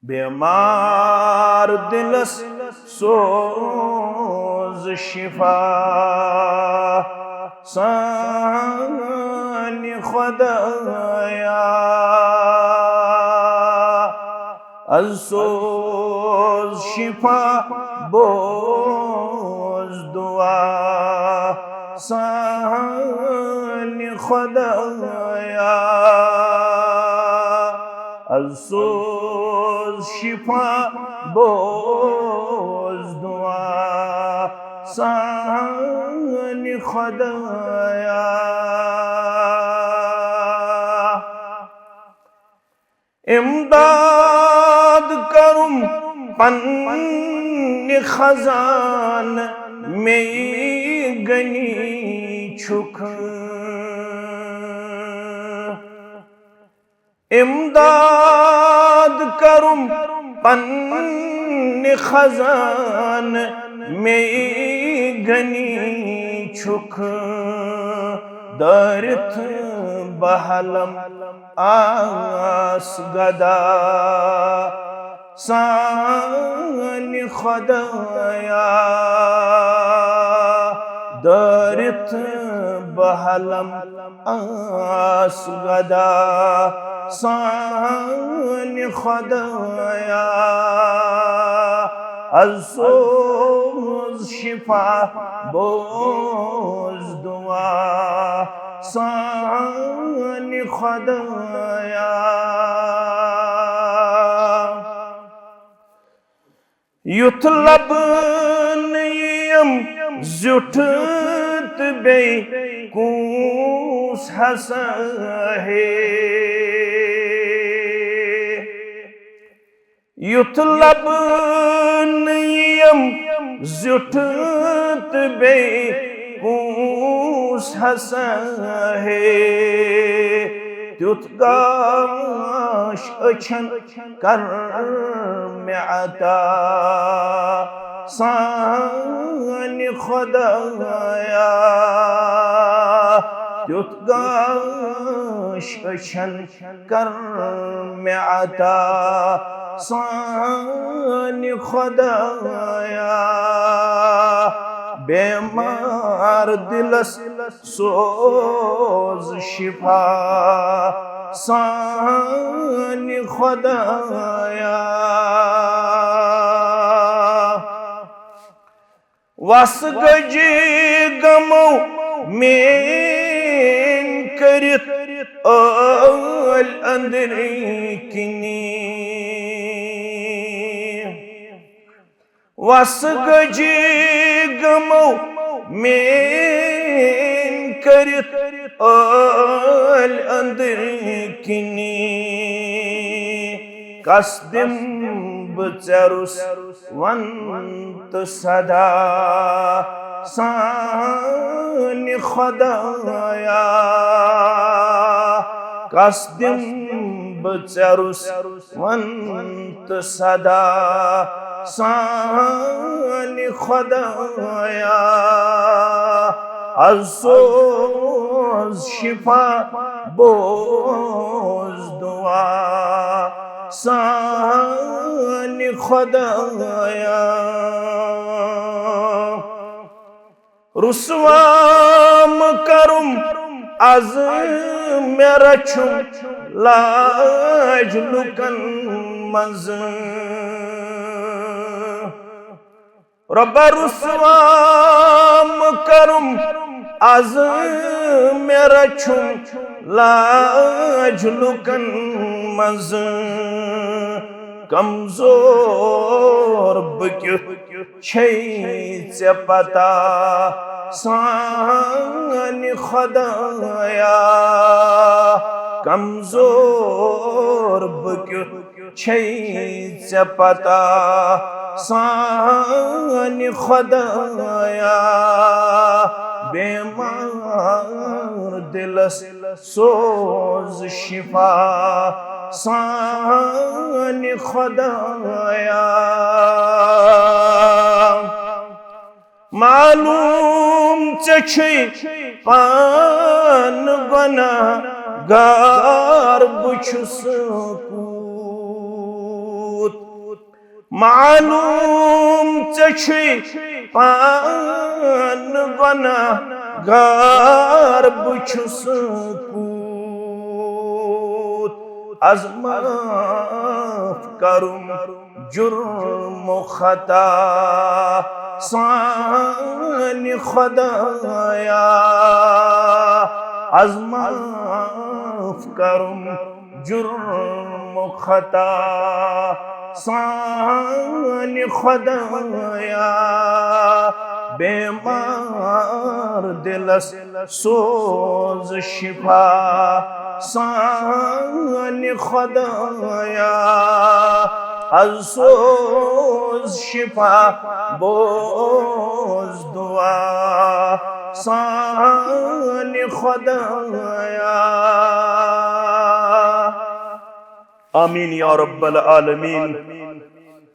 बेमार दिलस सोज शिफा सानी खुदाया सोज शिफा बोज दुआ सानी खुदाया सोज शिफा बोज दुआ सानी खुदाया इमदाद करूं पन्ने खजान में गनी छुक इमदाद करूं पन्ने खजान में गनी छुक दरित बहलम आस गदा सानी खुदाया दरित बहलम आस गदा सानी खुदाया सोज शिफा बोज दुआ सानी खुदाया युथ लबनयम जुठत बे कूस हसा है युथ लबनयम जुठत बे कूस हसा है तुत गाश अछन कर में अता सानी खुदाया तुत गाश अछन कर में अता सानी खुदाया बेमार दिलस सोज शिफा सानी खुदाया वस गजे गमो में करित अल अंदर किनी वस गजे गमो में करित अल अंदर किनी कसदिम बचरुस वंत सदा सानी खुदाया कसदिम बचरुस वंत सदा सानी खुदाया सोज शिफा बोज दुआ सानी खुदाया रुस्वाम करूं आज मेरा छुम लाज लुकन मज रब रुस्वाम करूं आज मेरा छुम लाज लुकन मज कमजोर बक्यु छे पता सानी खुदाया कमजोर बक्यु छे पता सानी खुदाया बेमार दिलस सोज शिफा सानी खुदाया मालूम चछी पान गुनाहगार बुछुस कूत मालूम चछुई पान गुनाहगार बुछुस कूत az माफ करुम जुर्म खता सानी खुदाया az माफ करुम जुर्म खता सानी खुदाया बेमार दिलस सोज शिफा सानी खुदाया सोज शिफा बोज दुआ सानी खुदाया। आमीन या रब्बल आलमीन।